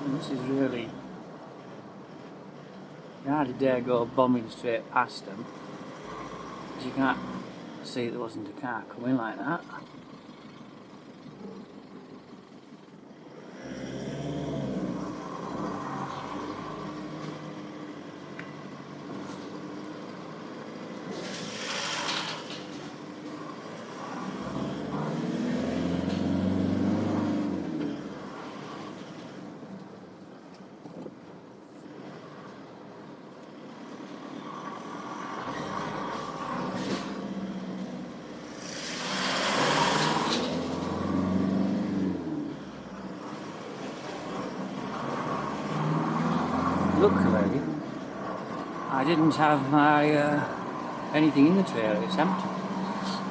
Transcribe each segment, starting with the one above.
This is really... You hardly dare go bombing straight past them, because you can't see there wasn't a car coming like that. Luckily, I didn't have my anything in the trailer. It's empty.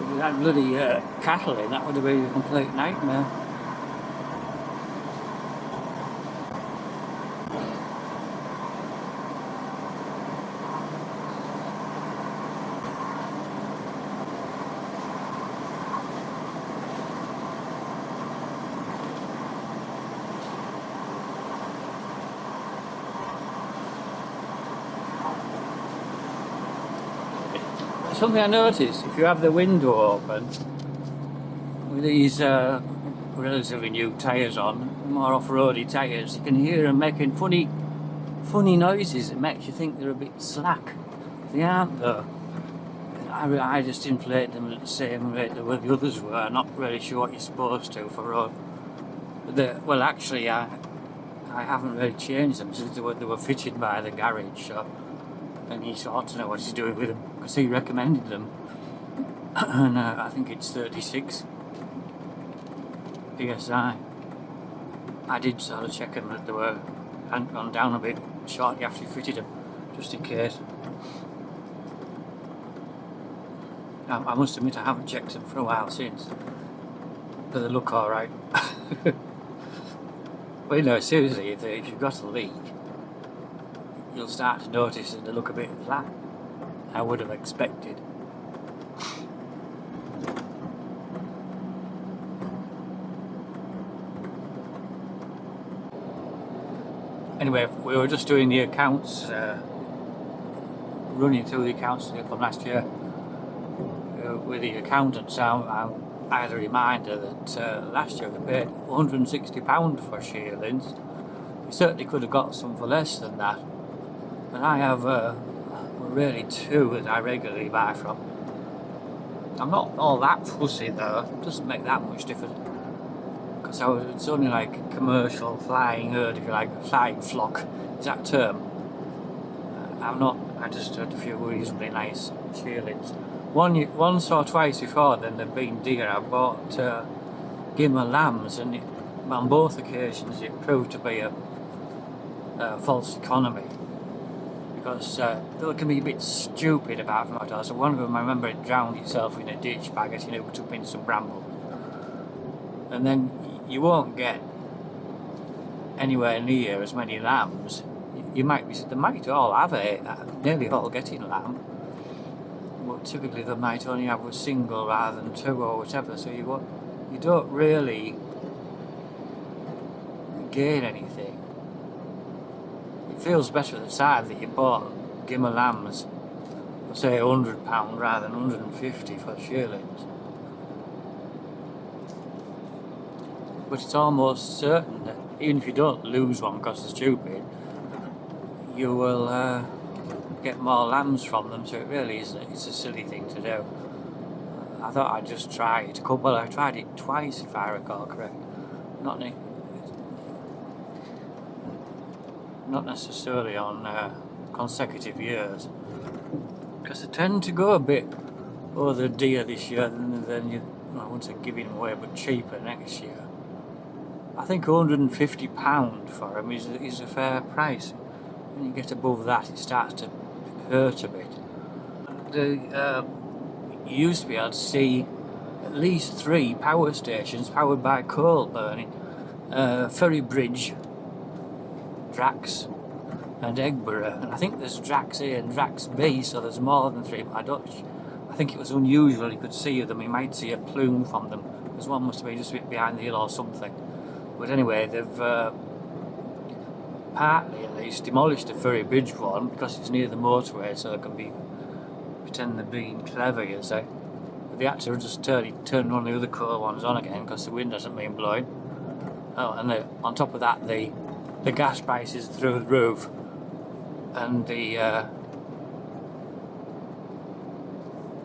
If we had bloody cattle in, that would have been a complete nightmare. Something I noticed, if you have the window open with these relatively new tyres on, more off-roady tyres, you can hear them making funny noises. It makes you think they're a bit slack. They aren't though. I just inflate them at the same rate that the others were. Not really sure what you're supposed to for road. Well, actually, I haven't really changed them since they were fitted by the garage. So. And he ought to know what he's doing with them, because he recommended them. And I think it's 36 PSI. I did sort of check them that they hadn't gone down a bit shortly after he fitted them, just in case. I must admit I haven't checked them for a while since, but they look alright. Well, you know, seriously, if you've got a leak, you'll start to notice that they look a bit flat. I would have expected. Anyway, we were just doing the accounts, running through the accounts from last year with the accountants. I had a reminder that last year we paid £160 for shearlings. We certainly could have got some for less than that. And I have really two that I regularly buy from. I'm not all that fussy though, it doesn't make that much difference. Because it's only like a commercial flying herd, if you like, flying flock. Is that a term? I just had a few reasonably nice shearlings. Once or twice before then they've been deer. I bought gimmer lambs, and on both occasions it proved to be a false economy. Because they can be a bit stupid about them. So one of them, I remember, it drowned itself in a ditch by getting hooked up in some bramble. And then you won't get anywhere near as many lambs. They might all have nearly all getting lamb. But typically they might only have a single rather than two or whatever. So you don't really gain anything. It feels better at the time that you bought gimmer lambs for say £100 rather than £150 for shearlings. But it's almost certain that even if you don't lose one because they're stupid, you will get more lambs from them. So it really is it's a silly thing to do. I thought I'd just try it. Well, I tried it twice if I recall correct. Not necessarily on consecutive years, because they tend to go a bit over the deer this year, and then I wouldn't say giving them away, but cheaper next year. I think £150 for them is a fair price. When you get above that, it starts to hurt a bit. You used to be able to see at least 3 power stations powered by coal burning. Ferry Bridge, Drax and Eggborough, and I think there's Drax A and Drax B, so there's more than 3, but I think it was unusual you could see them. You might see a plume from them, because one must have been just a bit behind the hill or something. But anyway, they've partly at least, demolished the Ferry Bridge one because it's near the motorway, so they can pretend they're being clever, you say. But they had to just turn one of the other coal ones on again because the wind hasn't been blowing. Oh, and on top of that, the gas prices through the roof, and the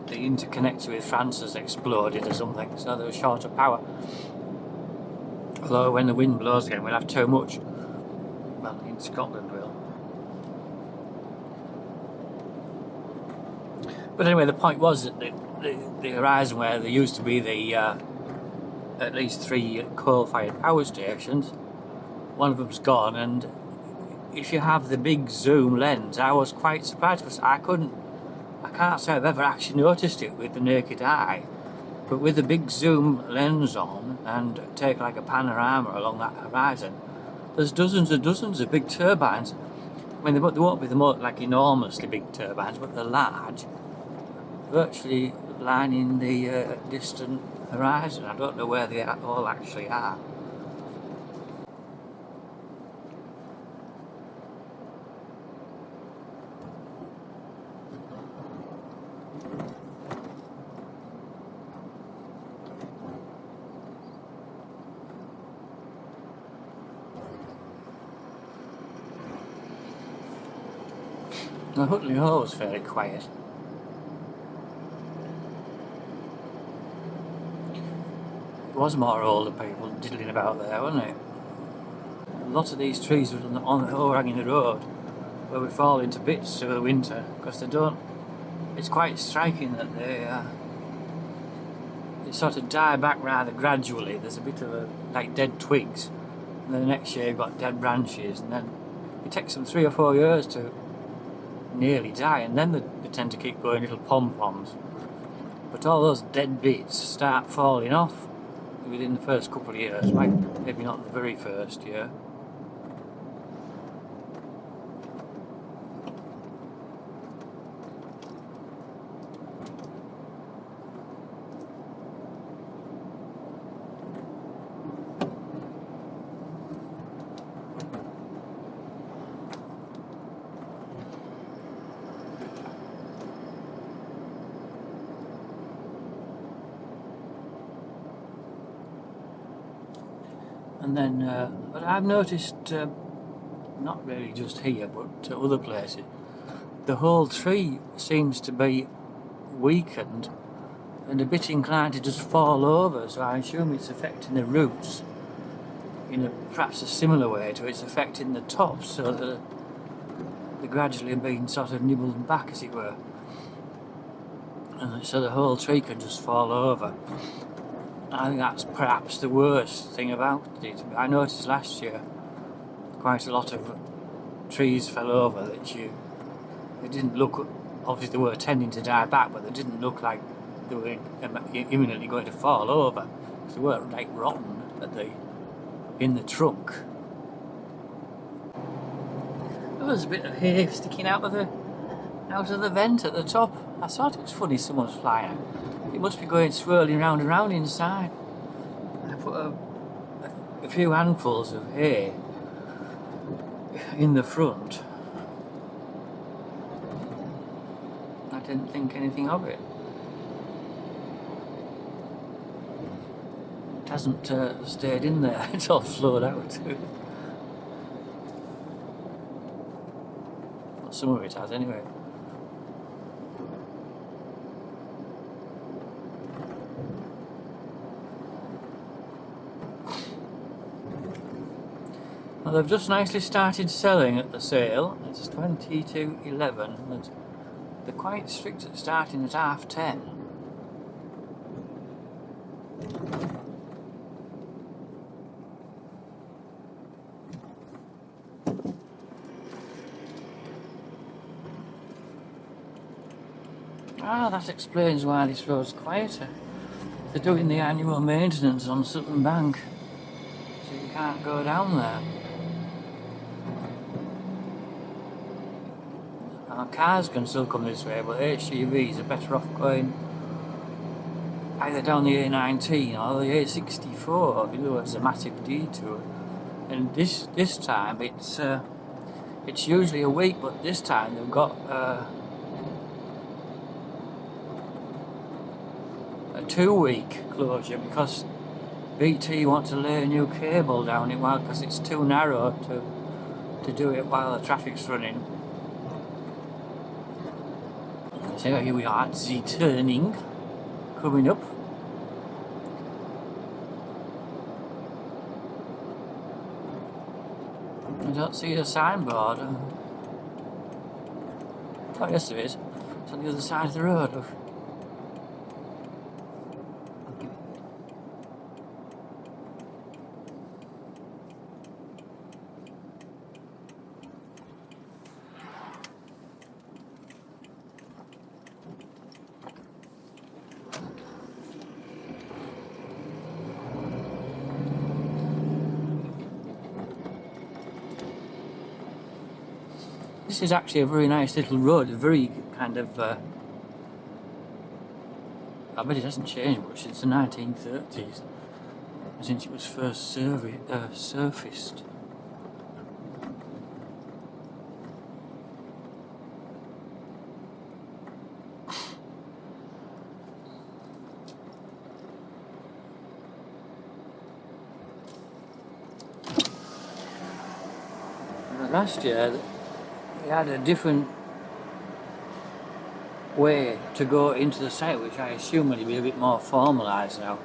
interconnector with France has exploded or something, so there was short of power. Although when the wind blows again, we'll have too much. Well, in Scotland will. But anyway, the point was that the horizon where there used to be the at least 3 coal-fired power stations, one of them's gone, and if you have the big zoom lens, I was quite surprised because I can't say I've ever actually noticed it with the naked eye, but with the big zoom lens on and take like a panorama along that horizon, there's dozens and dozens of big turbines. I mean, they won't be the more like enormously big turbines, but they're large, virtually lining the distant horizon. I don't know where they all actually are. The Hutley Hall was fairly quiet. There was more older people diddling about there, wasn't it? A lot of these trees were overhanging the road where we fall into bits through the winter because they don't. It's quite striking that they sort of die back rather gradually. There's a bit of like dead twigs, and then the next year you've got dead branches, and then it takes them 3 or 4 years to nearly die, and then they tend to keep going little pom-poms. But all those dead bits start falling off within the first couple of years, maybe not the very first year. And then, but I've noticed, not really just here, but other places, the whole tree seems to be weakened and a bit inclined to just fall over, so I assume it's affecting the roots in perhaps a similar way to it's affecting the tops, so that they're gradually being sort of nibbled back, as it were. And so the whole tree can just fall over. I think that's perhaps the worst thing about it. I noticed last year quite a lot of trees fell over that they didn't look, obviously they were tending to die back, but they didn't look like they were imminently going to fall over. They weren't like rotten in the trunk. There was a bit of hay sticking out of the vent at the top. I thought it was funny someone's flying. It must be going swirling round and round inside. I put a few handfuls of hay in the front. I didn't think anything of it. It hasn't stayed in there, it's all flowed out. Well, some of it has anyway. Well, they've just nicely started selling at the sale. It's 20 to 11. They're quite strict at starting at 10:30. Ah, that explains why this road's quieter. They're doing the annual maintenance on Sutton Bank, so you can't go down there. Now, cars can still come this way, but HGVs are better off going either down the A19 or the A64. In other words, a massive detour. And this time it's It's usually a week, but this time they've got a 2-week closure because BT want to lay a new cable down it because it's too narrow to do it while the traffic's running. So here we are at the turning coming up. I don't see a signboard. Oh yes there is. It's on the other side of the road, look. This is actually a very nice little road, a very kind of, I bet it hasn't changed much since the 1930s, since it was first surfaced. Last year, we had a different way to go into the site, which I assume will be a bit more formalised now.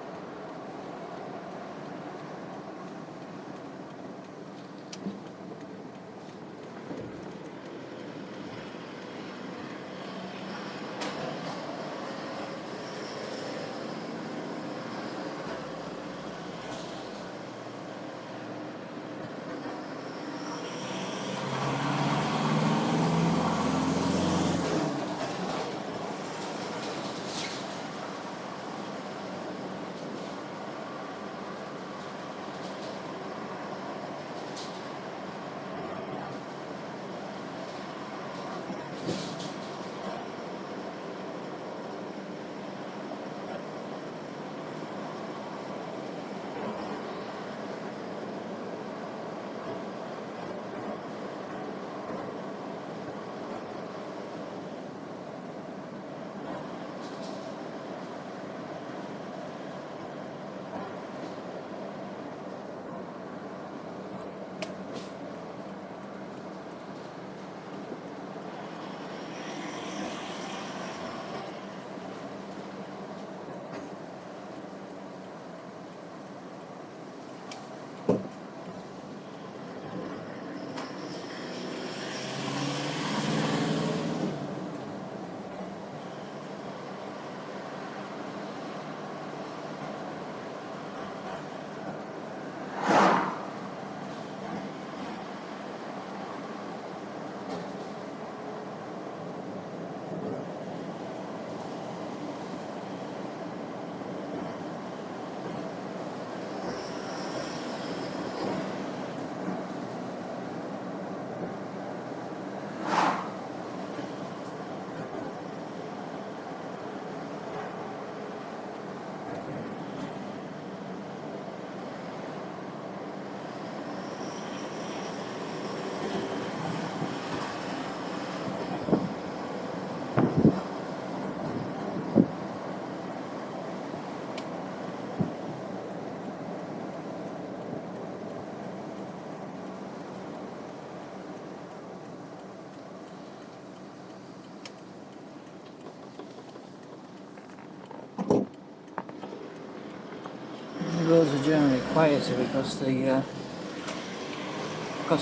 Roads are generally quieter because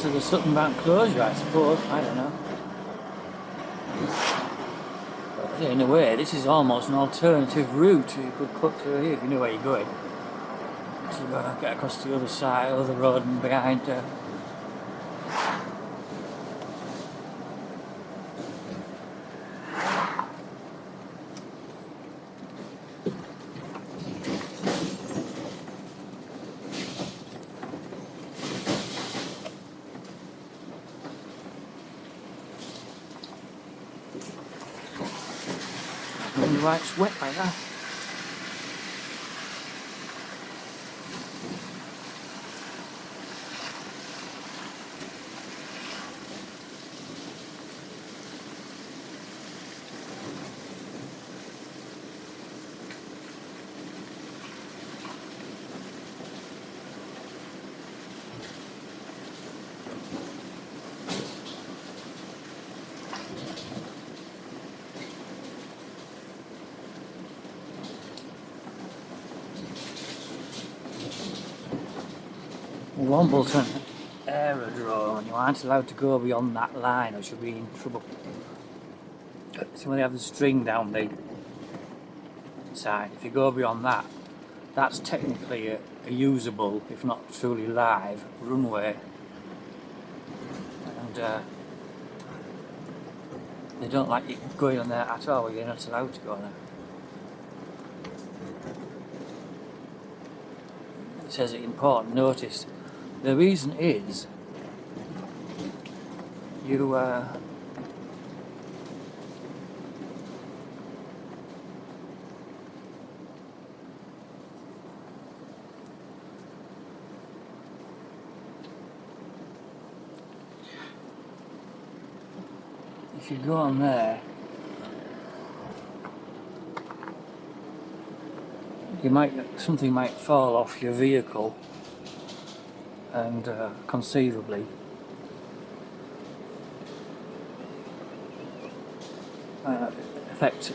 of the Sutton Bank closure, I suppose. I don't know. But in a way, this is almost an alternative route. You could cut through here if you know where you're going to get across the other side of the road and behind. I wonder why it's wet like that. Wombleton aerodrome, and you aren't allowed to go beyond that line or you'll be in trouble. See when they have the string down the side, if you go beyond that, that's technically a usable, if not truly live, runway. And they don't like you going on there at all, you're not allowed to go on there. It says important notice. The reason is you if you go on there, something might fall off your vehicle and conceivably affect